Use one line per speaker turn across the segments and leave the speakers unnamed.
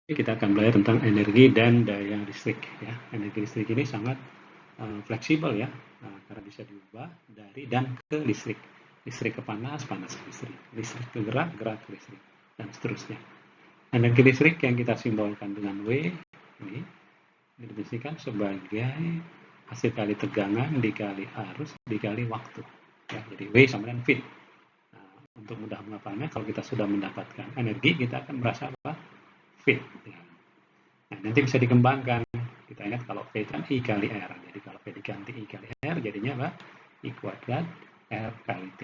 Kita akan belajar tentang energi dan daya listrik ya. Energi listrik ini sangat fleksibel ya, karena bisa diubah dari dan ke listrik. Listrik ke panas, panas ke listrik. Listrik ke gerak, gerak ke listrik, dan seterusnya. Energi listrik yang kita simbolkan dengan W ini didefinisikan sebagai hasil kali tegangan dikali arus dikali waktu. Ya, jadi W sama dengan V. Untuk mudah menghafalnya, kalau kita sudah mendapatkan energi, kita akan merasa apa? V. Nah, nanti bisa dikembangkan. Kita ingat kalau V kan I kali R. Jadi kalau V diganti I kali R, jadinya apa? I kuadrat R kali T.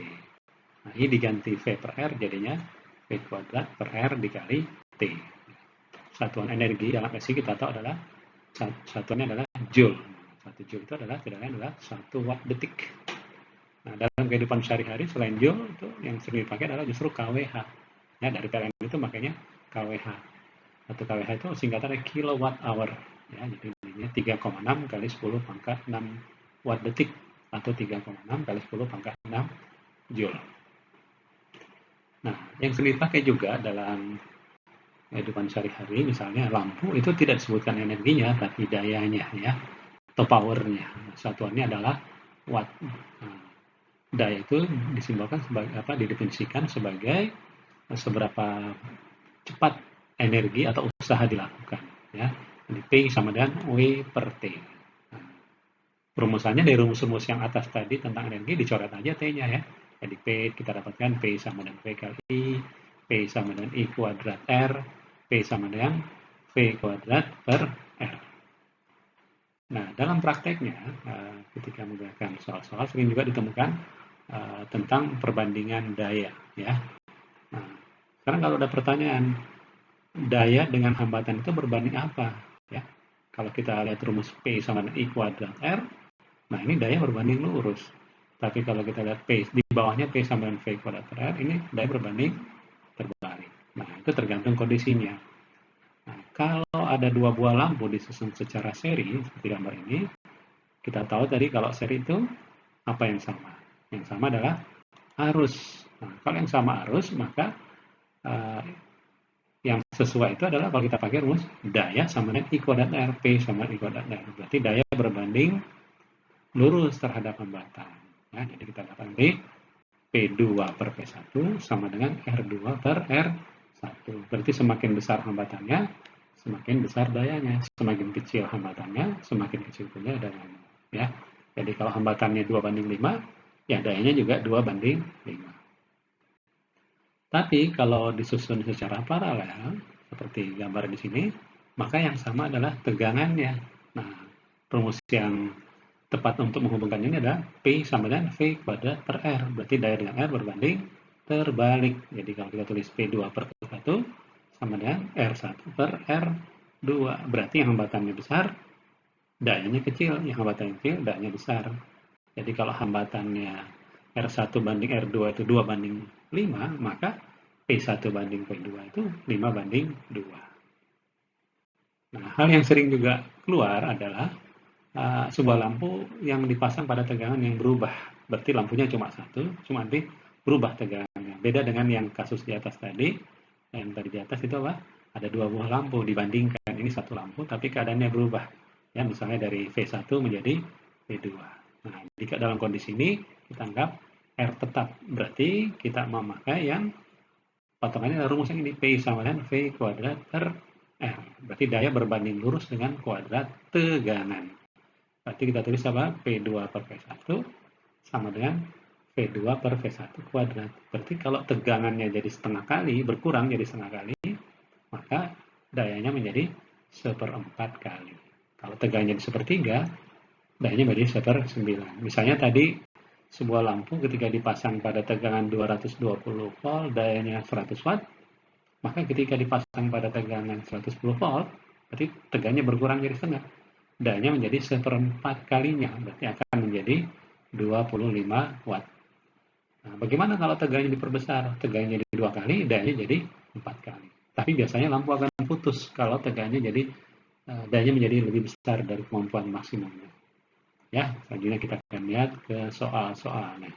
Nah, I diganti V per R, jadinya V kuadrat per R dikali T. Satuan energi dalam SI kita tahu adalah, satuannya adalah Joule. 1 Joule itu adalah tidak lain adalah 1 watt detik. Nah, dalam kehidupan sehari-hari selain Joule, itu yang sering dipakai adalah justru kWh. Ya, dari PLN itu makanya kWh. 1 kWh itu singkatannya kilowatt hour. Ya, jadi ini 3,6 kali 10 pangkat 6 watt detik atau 3,6 kali 10 pangkat 6 joule. Nah, yang sering dipakai juga dalam kehidupan sehari-hari, misalnya lampu, itu tidak disebutkan energinya, tapi dayanya ya, atau powernya. Satuannya adalah watt. Nah, daya itu disimbolkan sebagai apa? Didefinisikan sebagai seberapa cepat energi atau usaha dilakukan ya. Jadi P sama dengan W per T. Nah, rumusannya dari rumus-rumus yang atas tadi tentang energi dicoret aja T-nya ya. Jadi P kita dapatkan P sama dengan V kali I, P sama dengan I kuadrat R, P sama dengan V kuadrat per R. Nah, dalam prakteknya ketika menggunakan soal-soal sering juga ditemukan tentang perbandingan daya ya. Nah, sekarang kalau ada pertanyaan, daya dengan hambatan itu berbanding apa ya? Kalau kita lihat rumus P sama dengan I kuadrat R, nah ini daya berbanding lurus. Tapi kalau kita lihat P di bawahnya P sama dengan V kuadrat per R, ini daya berbanding terbalik. Nah, itu tergantung kondisinya. Nah, kalau ada dua buah lampu disusun secara seri seperti gambar ini, kita tahu tadi kalau seri itu apa yang sama? Yang sama adalah arus. Nah, kalau yang sama arus, maka yang sesuai itu adalah kalau kita pakai rumus daya sama dengan I kuadrat R, P sama I kuadrat R. Berarti daya berbanding lurus terhadap hambatan. Ya, jadi kita dapat P2 per P1 sama dengan R2 per R1. Berarti semakin besar hambatannya, semakin besar dayanya. Semakin kecil hambatannya, semakin kecil pula dayanya. Ya. Jadi kalau hambatannya 2 banding 5, ya dayanya juga 2 banding 5. Tapi kalau disusun secara paralel, seperti gambar di sini, maka yang sama adalah tegangannya. Nah, rumus yang tepat untuk menghubungkan ini adalah P sama dengan V kuadrat per R. Berarti daya dengan R berbanding terbalik. Jadi kalau kita tulis P2 per P1 sama dengan R1 per R2. Berarti yang hambatannya besar, dayanya kecil. Yang hambatannya kecil, dayanya besar. Jadi kalau hambatannya R1 banding R2 itu 2 banding 5, maka P1 banding P2 itu 5 banding 2. Nah, hal yang sering juga keluar adalah sebuah lampu yang dipasang pada tegangan yang berubah. Berarti lampunya cuma satu, cuma nanti berubah tegangannya. Beda dengan yang kasus di atas tadi, yang tadi di atas itu apa? Ada 2 buah lampu dibandingkan. Ini satu lampu, tapi keadaannya berubah. Ya, misalnya dari V1 menjadi V2. Nah, jika dalam kondisi ini kita anggap R tetap, berarti kita memakai yang patokannya adalah rumus yang ini, P sama dengan V kuadrat per R. Berarti daya berbanding lurus dengan kuadrat tegangan. Berarti kita tulis apa? P2 per V1 sama dengan V2 per V1 kuadrat. Berarti kalau tegangannya jadi setengah kali, berkurang jadi setengah kali, maka dayanya menjadi 1/4 kali. Kalau tegangannya di 1/3, dayanya menjadi 1/9. Misalnya tadi sebuah lampu ketika dipasang pada tegangan 220 volt, dayanya 100 watt, maka ketika dipasang pada tegangan 110 volt, berarti tegangannya berkurang jadi setengah. Dayanya menjadi 1/4 kalinya, berarti akan menjadi 25 watt. Nah, bagaimana kalau tegangannya diperbesar? Tegangannya jadi 2 kali, dayanya jadi 4 kali. Tapi biasanya lampu akan putus kalau tegangannya jadi dayanya menjadi lebih besar dari kemampuan maksimumnya. Ya, selanjutnya kita akan lihat ke soal-soalnya.